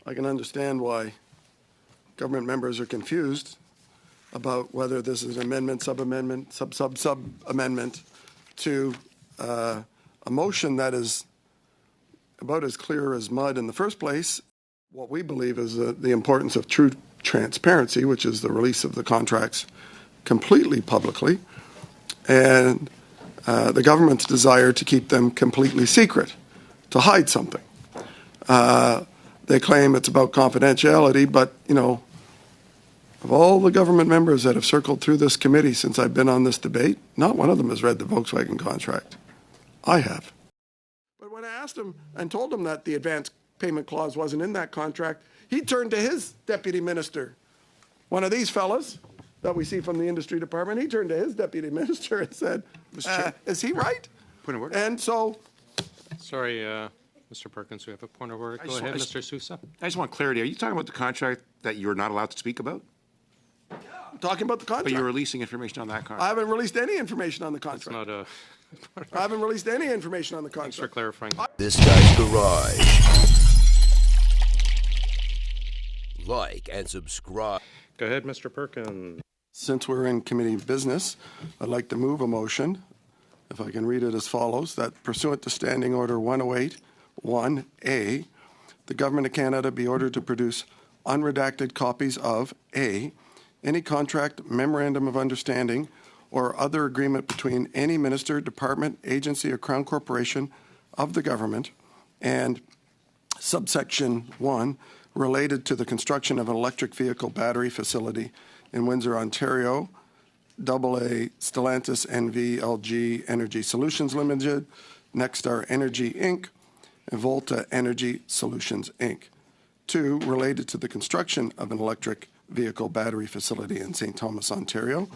I can understand why government members are confused about whether this is an amendment, sub-amendment, sub-amendment to a motion that is about as clear as mud in the first place. What we believe is the importance of true transparency, which is the release of the contracts completely publicly, and the government's desire to keep them completely secret, to hide something. They claim it's about confidentiality, but, you know, of all the government members that have circled through this committee since I've been on this debate, not one of them has read the Volkswagen contract. I have. But when I asked him and told him that the advance payment clause wasn't in that contract, he turned to his deputy minister, one of these fellas that we see from the industry department. He turned to his deputy minister and said, is he right? Point of order. And so... Sorry, Mr. Perkins, we have a point of order. Go ahead, Mr. Sousa. I just want clarity. Are you talking about the contract that you're not allowed to speak about? I'm talking about the contract. But you're releasing information on that contract. I haven't released any information on the contract. It's not a... I haven't released any information on the contract. Thanks for clarifying. This guy's garage. Like and subscribe. Go ahead, Mr. Perkins. Since we're in committee business, I'd like to move a motion, if I can read it as follows, that pursuant to Standing Order 108-1A, the Government of Canada be ordered to produce unredacted copies of A, any contract, memorandum of understanding, or other agreement between any minister, department, agency, or Crown Corporation of the government, and subsection 1, related to the construction of an electric vehicle battery facility in Windsor, Ontario, AA Stellantis NV Energy Solutions Limited, Nexstar Energy Inc., and Volta Energy Solutions Inc. 2, related to the construction of an electric vehicle battery facility in St. Thomas, Ontario.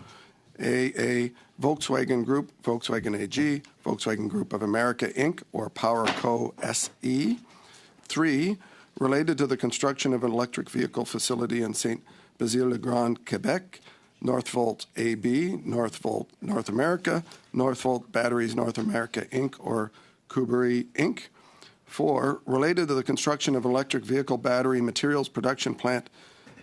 A Volkswagen Group, Volkswagen AG, Volkswagen Group of America Inc., or Power Co. SE. 3, related to the construction of an electric vehicle facility in St. Basile-le-Grand, Quebec, Northvolt AB, Northvolt North America, Northvolt Batteries North America Inc., or Kuberi Inc. 4, related to the construction of an electric vehicle battery materials production plant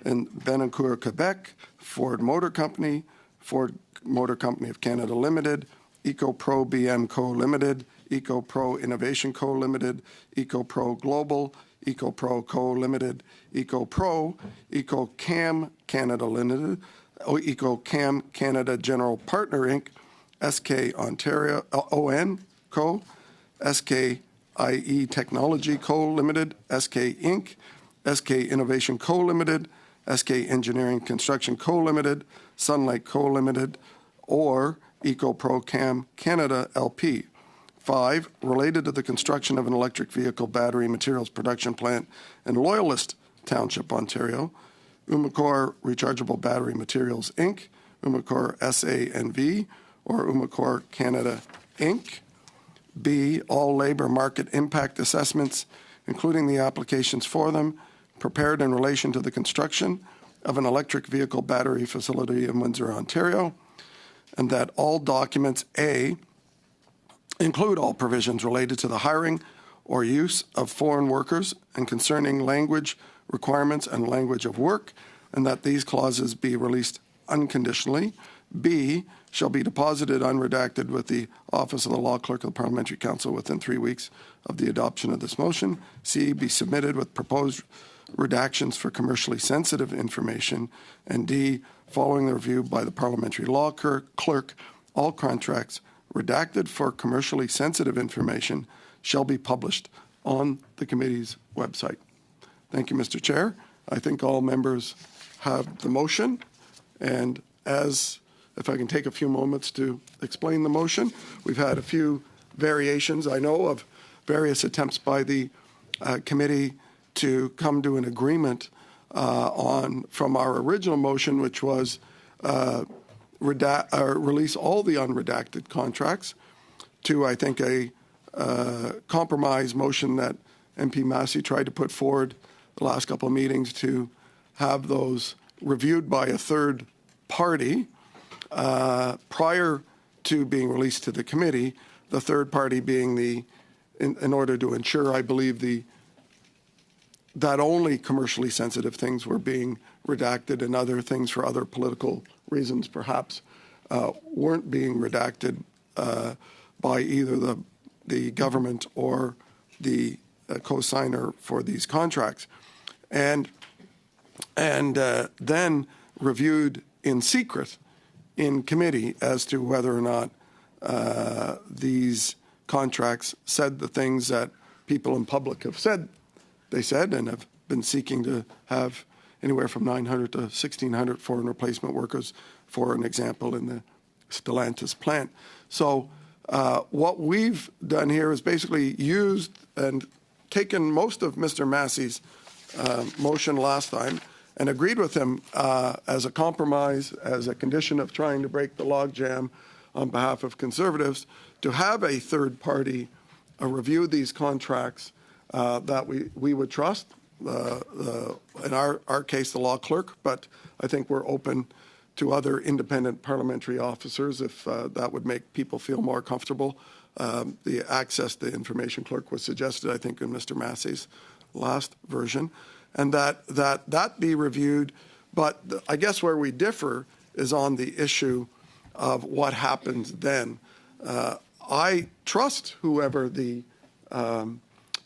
in Benoncourt, Quebec, Ford Motor Company, Ford Motor Company of Canada Limited, EcoPro BM Co. Limited, EcoPro Innovation Co. Limited, EcoPro Global, EcoPro Co. Limited, EcoPro, EcoCam Canada Limited, EcoCam Canada General Partner Inc., SK Ontario ON Co., SKIE Technology Co. Limited, SK Inc., SK Innovation Co. Limited, SK Engineering Construction Co. Limited, Sunlight Co. Limited, or EcoPro Cam Canada LP. 5, related to the construction of an electric vehicle battery materials production plant in Loyalist Township, Ontario, Umicore Rechargeable Battery Materials Inc., Umicore SANV, or Umicore Canada Inc. B, all labor market impact assessments, including the applications for them, prepared in relation to the construction of an electric vehicle battery facility in Windsor, Ontario, and that all documents, A, include all provisions related to the hiring or use of foreign workers and concerning language requirements and language of work, and that these clauses be released unconditionally. B, shall be deposited unredacted with the Office of the Law Clerk of the Parliamentary Council within 3 weeks of the adoption of this motion. C, be submitted with proposed redactions for commercially sensitive information. And D, following the review by the Parliamentary Law Clerk, all contracts redacted for commercially sensitive information shall be published on the committee's website. Thank you, Mr. Chair. I think all members have the motion, and if I can take a few moments to explain the motion. We've had a few variations, I know, of various attempts by the committee to come to an agreement from our original motion, which was release all the unredacted contracts, to, I think, a compromise motion that MP Massey tried to put forward the last couple of meetings to have those reviewed by a third party prior to being released to the committee, the third party being in order to ensure, I believe, the that only commercially sensitive things were being redacted and other things for other political reasons perhaps weren't being redacted by either the government or the co-signer for these contracts. And then reviewed in secret in committee as to whether or not these contracts said the things that people in public have said they said and have been seeking to have anywhere from 900 to 1,600 foreign replacement workers, for an example, in the Stellantis plant. So what we've done here is basically used and taken most of Mr. Massey's motion last time and agreed with him as a compromise, as a condition of trying to break the logjam on behalf of Conservatives, to have a third party review these contracts that we would trust, in our case, the law clerk, but I think we're open to other independent parliamentary officers if that would make people feel more comfortable. The access to information clerk was suggested, I think, in Mr. Massey's last version, and that be reviewed. But I guess where we differ is on the issue of what happens then. I trust whoever the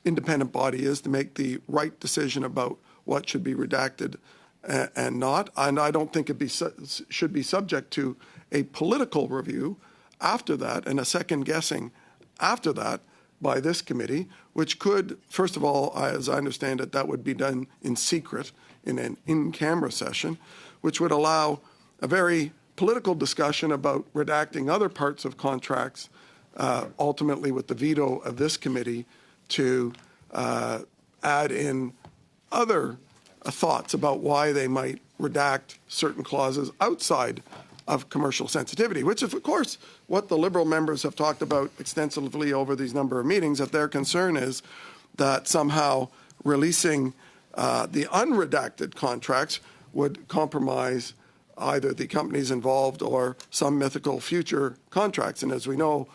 independent body is to make the right decision about what should be redacted and not. And I don't think it should be subject to a political review after that and a second guessing after that by this committee, which could, first of all, as I understand it, that would be done in secret in an in-camera session, which would allow a very political discussion about redacting other parts of contracts, ultimately with the veto of this committee, to add in other thoughts about why they might redact certain clauses outside of commercial sensitivity, which is, of course, what the Liberal members have talked about extensively over these number of meetings, that their concern is that somehow releasing the unredacted contracts would compromise either the companies involved or some mythical future contracts. And as we know,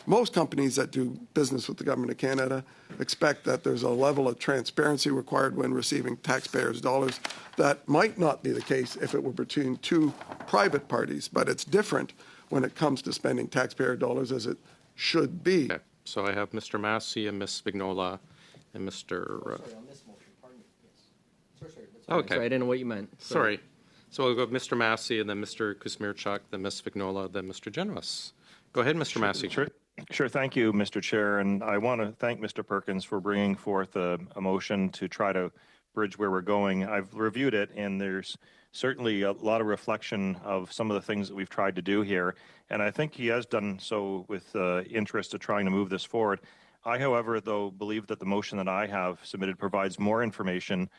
most companies that do business with the Government of Canada expect that there's a level of transparency required when receiving taxpayers' dollars. That might not be the case if it were between two private parties, but it's different when it comes to spending taxpayer dollars, as it should be. Okay. So I have Mr. Massey and Ms. Vignola and Mr. Sorry, on this motion, pardon me. Yes. Sorry, that's fine. Okay. Sorry, I didn't know what you meant. Sorry. So we'll go Mr. Massey and then Mr. Kuzmierczak, then Ms. Vignola, then Mr. Generous. Go ahead, Mr. Massey. Sure. Thank you, Mr. Chair. And I want to thank Mr. Perkins for bringing forth a motion to try to bridge where we're going. I've reviewed it, and there's certainly a lot of reflection of some of the things that we've tried to do here. And I think he has done so with interest to trying to move this forward. I, however, though, believe that the motion that I have submitted provides more information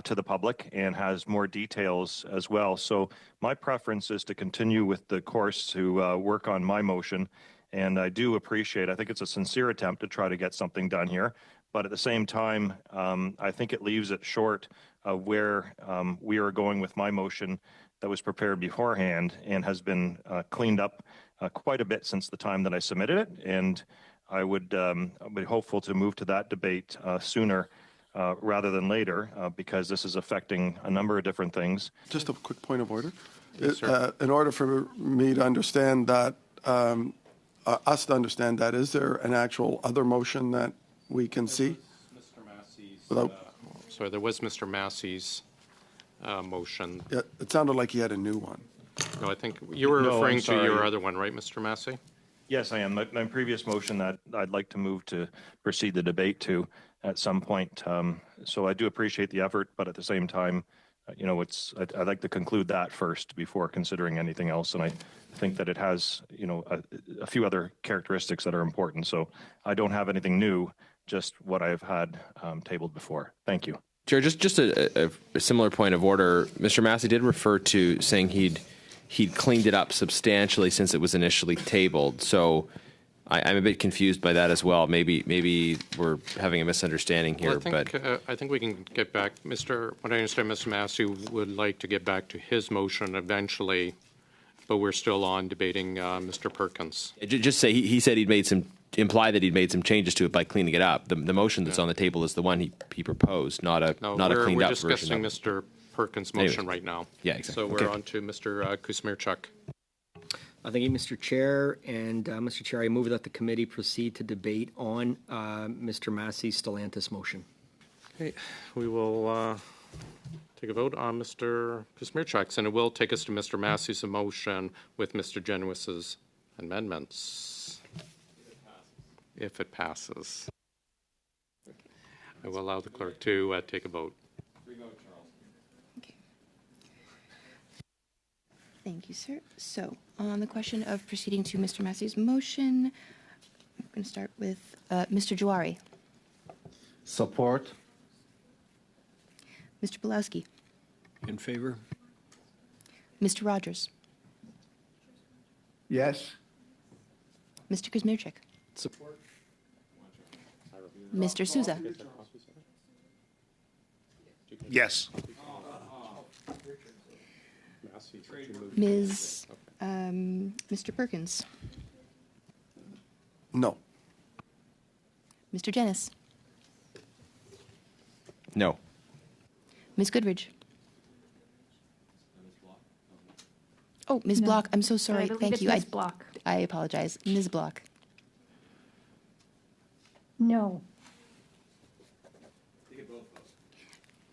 to the public and has more details as well. So my preference is to continue with the course to work on my motion. And I do appreciate, I think it's a sincere attempt to try to get something done here. But at the same time, I think it leaves it short of where we are going with my motion that was prepared beforehand and has been cleaned up quite a bit since the time that I submitted it. And I would be hopeful to move to that debate sooner rather than later, because this is affecting a number of different things. Just a quick point of order. Yes, sir. In order for me to understand that, us to understand that, is there an actual other motion that we can see? Mr. Massey's. Without- Sorry, there was Mr. Massey's motion. Yeah, it sounded like he had a new one. No, I think you were No, I'm referring to your sorry. other one, right, Mr. Massey? Yes, I am. My previous motion that I'd like to move to proceed the debate to at some point. So I do appreciate the effort, but at the same time, I'd like to conclude that first before considering anything else. And I think that it has, a few other characteristics that are important. So I don't have anything new, just what I've had tabled before. Thank you. Chair, just a similar point of order. Mr. Massey did refer to saying he'd cleaned it up substantially since it was initially tabled. So I'm a bit confused by that as well. Maybe we're having a misunderstanding here. Well, I think we can get back. What I understand, Mr. Massey would like to get back to his motion eventually, but we're still on debating Mr. Perkins. Just say he said he'd made some imply that he'd made some changes to it by cleaning it up. The motion that's on the table is the one he proposed, not a No, not a cleaned we're up discussing version. Mr. Perkins' motion right now. Yeah, exactly. So we're Okay. on to Mr. Kusmirchuk. Thank you, Mr. Chair. And Mr. Chair, I move that the committee proceed to debate on Mr. Massey's Stellantis motion. Okay, we will take a vote on Mr. Kusmirchuk's, and it will take us to Mr. Massey's motion with Mr. Genowis's amendments. If it passes. I will allow the clerk to take a vote. Okay. Thank you, sir. So, on the question of proceeding to Mr. Massey's motion, I'm going to start with Mr. Juari, Support. Mr. Belowski, In favor? Mr. Rogers, Yes. Mr. Kuzmierczak, Support. Mr. Souza, Yes. Mr. Perkins, No. Mr. Jennis, No. Ms. Goodridge. Oh, Ms. Block, I'm so sorry. I believe Thank it's you. Ms. Block. I apologize. Ms. Block, No.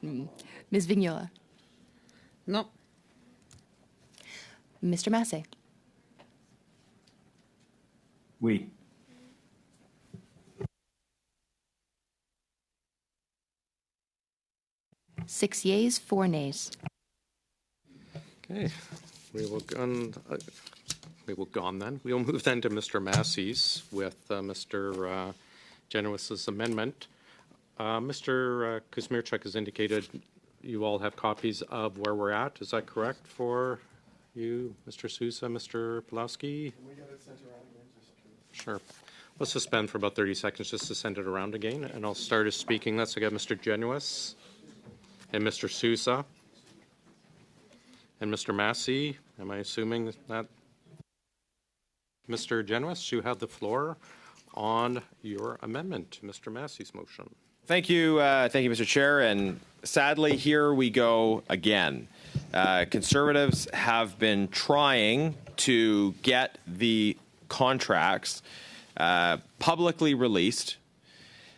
Ms. Vignola, No. Mr. Massey, We. six yeas, 4 nays. Okay, we will go on then. We'll move then to Mr. Massey's with Mr. Genowis's amendment. Mr. Kusmirchuk has indicated you all have copies of where we're at. Is that correct for you, Mr. Sousa, Mr. Pulowski? Can we get it sent around again? Sure. Let's suspend for about 30 seconds just to send it around again, and I'll start as speaking. Let's get Mr. Genowis and Mr. Sousa and Mr. Massey. Am I assuming that? Mr. Genowis, you have the floor on your amendment to Mr. Massey's motion. Thank you, Mr. Chair. And sadly, here we go again. Conservatives have been trying to get the contracts publicly released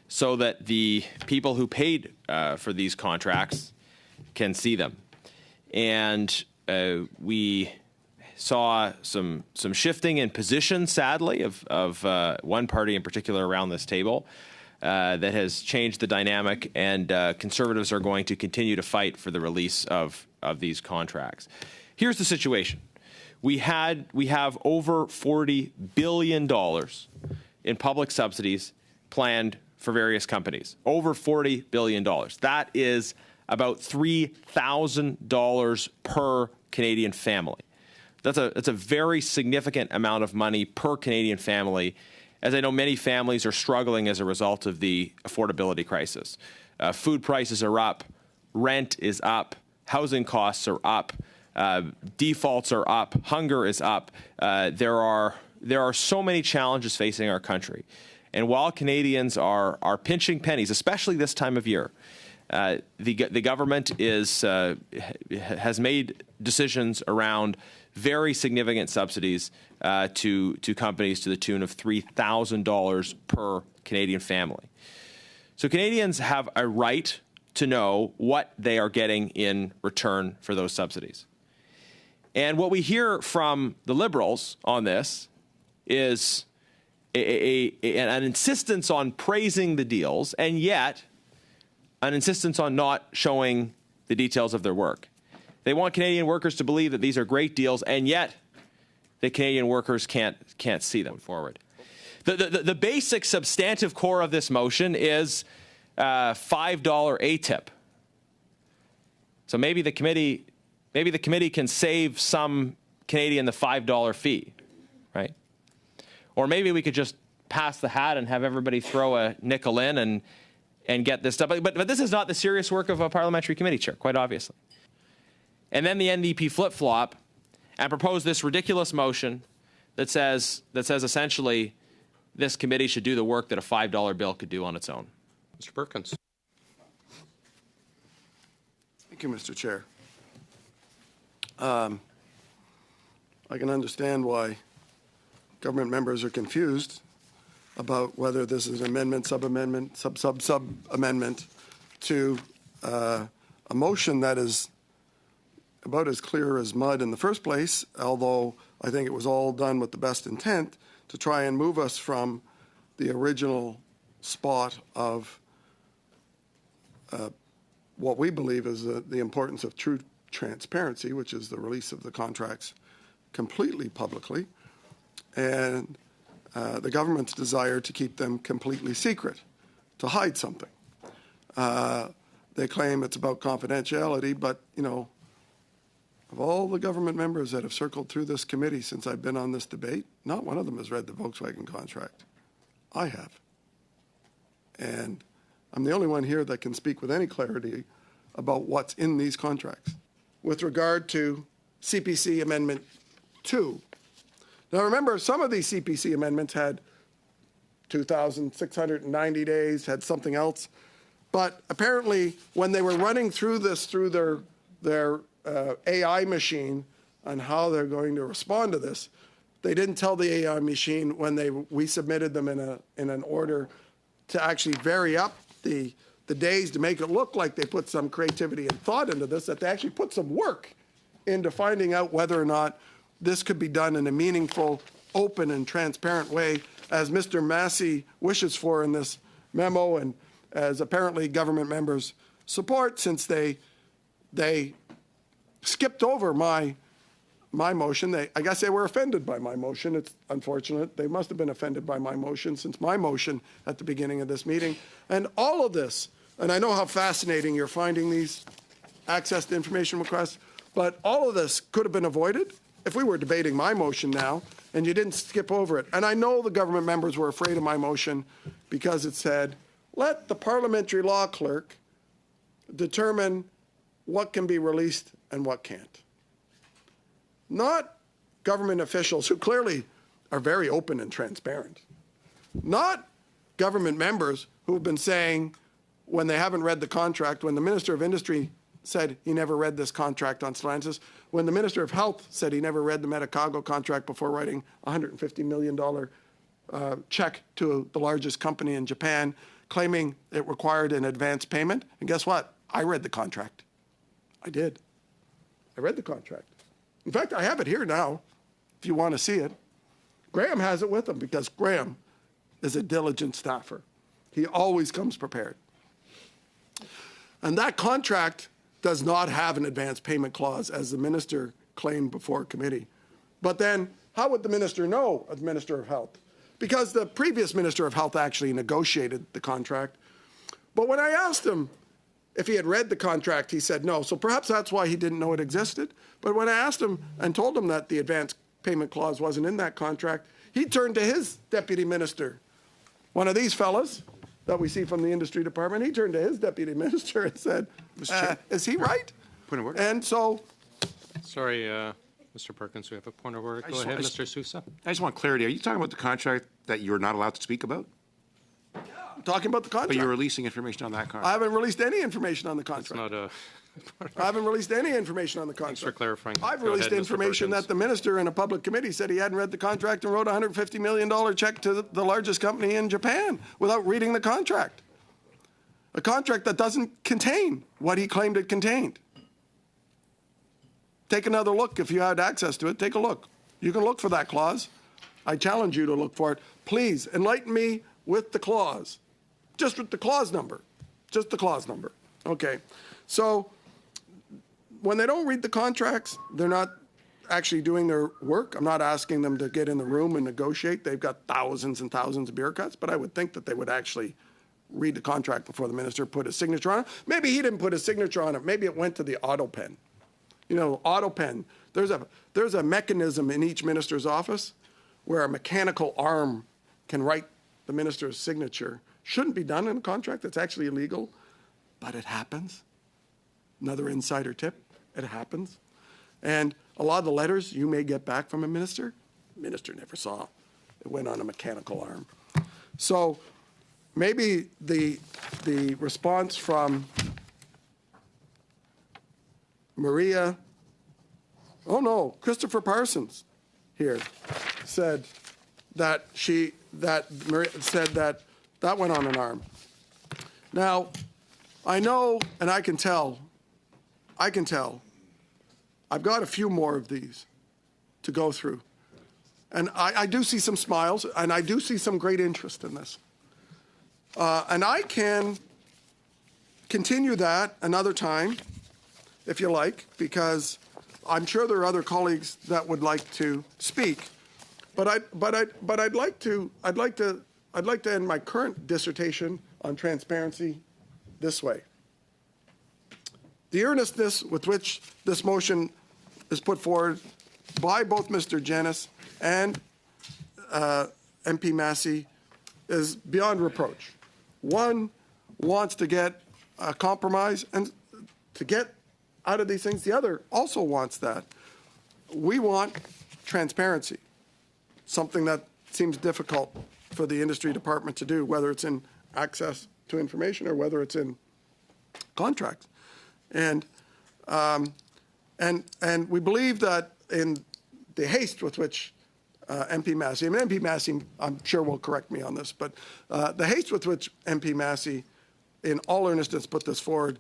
so that the people who paid for these contracts can see them. And we saw some shifting in position, sadly, of one party in particular around this table that has changed the dynamic, and Conservatives are going to continue to fight for the release of these contracts. Here's the situation. We have over $40 billion in public subsidies planned for various companies. Over $40 billion. That is about $3,000 per Canadian family. That's a very significant amount of money per Canadian family, as I know many families are struggling as a result of the affordability crisis. Food prices are up, rent is up, housing costs are up, defaults are up, hunger is up. There are so many challenges facing our country. And while Canadians are pinching pennies, especially this time of year, the government has made decisions around very significant subsidies to companies to the tune of $3,000 per Canadian family. So Canadians have a right to know what they are getting in return for those subsidies. And what we hear from the Liberals on this is an insistence on praising the deals, and yet an insistence on not showing the details of their work. They want Canadian workers to believe that these are great deals, and yet the Canadian workers can't see them forward. The basic substantive core of this motion is $5 ATIP. So maybe the committee can save some Canadian the $5 fee, right? Or maybe we could just pass the hat and have everybody throw a nickel in and get this stuff. But this is not the serious work of a parliamentary committee chair, quite obviously. And then the NDP flip-flop and propose this ridiculous motion that says essentially this committee should do the work that a $5 bill could do on its own. Mr. Perkins. Thank you, Mr. Chair. I can understand why government members are confused about whether this is an amendment, sub-amendment, sub-amendment to a motion that is about as clear as mud in the first place, although I think it was all done with the best intent to try and move us from the original spot of what we believe is the importance of true transparency, which is the release of the contracts completely publicly, and the government's desire to keep them completely secret, to hide something. They claim it's about confidentiality, but, you know, of all the government members that have circled through this committee since I've been on this debate, not one of them has read the Volkswagen contract. I have. And I'm the only one here that can speak with any clarity about what's in these contracts. With regard to CPC Amendment 2, now remember, some of these CPC amendments had 2,690 days, had something else, but apparently when they were running through this through their AI machine on how they're going to respond to this, they didn't tell the AI machine when we submitted them in an order to actually vary up the days to make it look like they put some creativity and thought into this, that they actually put some work into finding out whether or not this could be done in a meaningful, open, and transparent way, as Mr. Massey wishes for in this memo, and as apparently government members support, since they skipped over my motion. I guess they were offended by my motion. It's unfortunate. They must have been offended by my motion, since my motion at the beginning of this meeting. And all of this, and I know how fascinating you're finding these access to information requests, but all of this could have been avoided if we were debating my motion now and you didn't skip over it. And I know the government members were afraid of my motion because it said, let the parliamentary law clerk determine what can be released and what can't. Not government officials who clearly are very open and transparent. Not government members who have been saying, when they haven't read the contract, when the Minister of Industry said he never read this contract on Stellantis, when the Minister of Health said he never read the Medicago contract before writing a $150 million check to the largest company in Japan, claiming it required an advance payment. And guess what? I read the contract. I did. I read the contract. In fact, I have it here now, if you want to see it. Graham has it with him because Graham is a diligent staffer. He always comes prepared. And that contract does not have an advance payment clause, as the minister claimed before committee. But then, how would the minister know, as Minister of Health? Because the previous Minister of Health actually negotiated the contract. But when I asked him if he had read the contract, he said no. So perhaps that's why he didn't know it existed. But when I asked him and told him that the advance payment clause wasn't in that contract, he turned to his deputy minister, one of these fellas that we see from the industry department. He turned to his deputy minister and said, is he right? Point of order. And so, Sorry, Mr. Perkins, we have a point of order. Go ahead, Mr. Sousa. I just want clarity. Are you talking about the contract that you're not allowed to speak about? I'm talking about the contract. But you're releasing information on that I contract. haven't released any information on the It's contract. not a. I haven't released any information on the contract. Thanks for clarifying. I've Go released ahead, Mr. information Perkins. that the minister in a public committee said he hadn't read the contract and wrote a $150 million check to the largest company in Japan without reading the contract. A contract that doesn't contain what he claimed it contained. Take another look. If you had access to it, take a look. You can look for that clause. I challenge you to look for it. Please enlighten me with the clause. Just with the clause number. Just the clause number. Okay. So when they don't read the contracts, they're not actually doing their work. I'm not asking them to get in the room and negotiate. They've got thousands and thousands of bureaucrats, but I would think that they would actually read the contract before the minister put his signature on it. Maybe he didn't put his signature on it. Maybe it went to the auto pen. You know, auto pen. There's a mechanism in each minister's office where a mechanical arm can write the minister's signature. Shouldn't be done in a contract. That's actually illegal, but it happens. Another insider tip, it happens. And a lot of the letters you may get back from a minister never saw. It went on a mechanical arm. So maybe the response from Maria, oh no, Christopher Parsons here said that Maria said that went on an arm. Now, I know, and I can tell, I've got a few more of these to go through. And I do see some smiles, and I do see some great interest in this. And I can continue that another time, if you like, because I'm sure there are other colleagues that would like to speak. But I'd like to end my current dissertation on transparency this way. The earnestness with which this motion is put forward by both Mr. Janis and MP Massey is beyond reproach. One wants to get a compromise and to get out of these things. The other also wants that. We want transparency, something that seems difficult for the industry department to do, whether it's in access to information or whether it's in contracts. And we believe that in the haste with which MP Massey, I mean, MP Massey, I'm sure will correct me on this, but the haste with which MP Massey, in all earnestness, put this forward,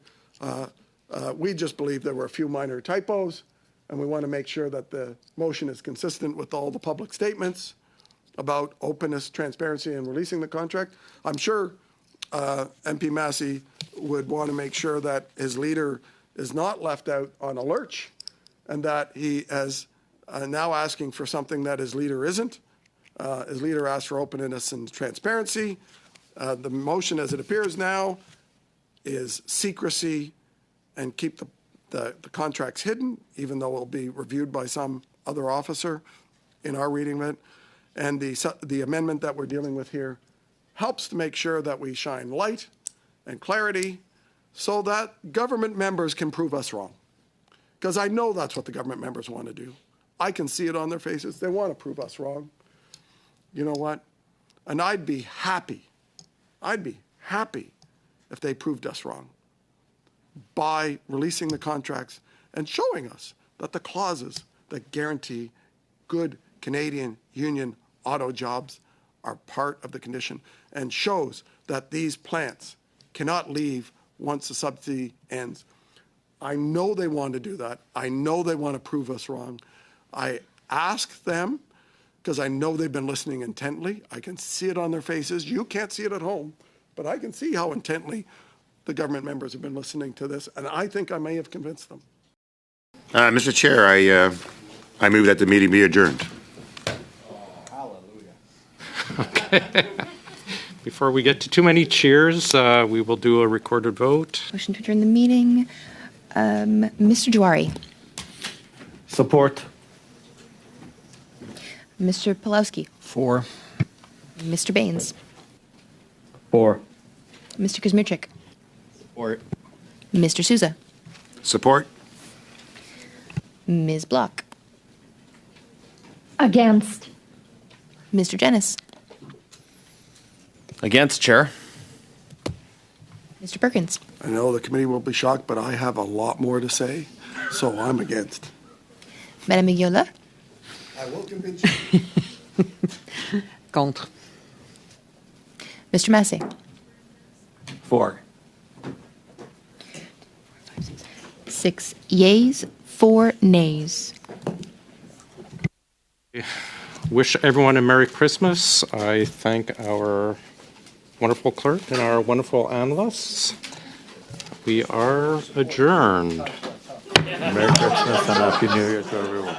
we just believe there were a few minor typos, and we want to make sure that the motion is consistent with all the public statements about openness, transparency, and releasing the contract. I'm sure MP Massey would want to make sure that his leader is not left out on a lurch, and that he is now asking for something that his leader isn't. His leader asked for openness and transparency. The motion as it appears now is secrecy and keep the contracts hidden, even though it will be reviewed by some other officer in our reading of it. And the amendment that we're dealing with here helps to make sure that we shine light and clarity so that government members can prove us wrong. Because I know that's what the government members want to do. I can see it on their faces. They want to prove us wrong. You know what? And I'd be happy if they proved us wrong by releasing the contracts and showing us that the clauses that guarantee good Canadian union auto jobs are part of the condition, and shows that these plants cannot leave once the subsidy ends. I know they want to do that. I know they want to prove us wrong. I ask them, because I know they've been listening intently. I can see it on their faces. You can't see it at home, but I can see how intently the government members have been listening to this, and I think I may have convinced them. Mr. Chair, I move that the meeting be adjourned. Before we get to too many cheers, we will do a recorded vote. Motion to adjourn the meeting. Mr. Juari. Support. Mr. Pulowski. 4. Mr. Baines. 4. Mr. Kuzmirchik. Support. Mr. Souza. Support? Ms. Block. Against. Mr. Janis. Against, Chair. Mr. Perkins. I know the committee will be shocked, but I have a lot more to say, so I'm against. Madame Mignola. I will convince you. Contre. Mr. Massey. 4. 6 yeas, 4 nays. Wish everyone a Merry Christmas. I thank our wonderful clerk and our wonderful analysts. We are adjourned. Merry Christmas and Happy New Year to everyone.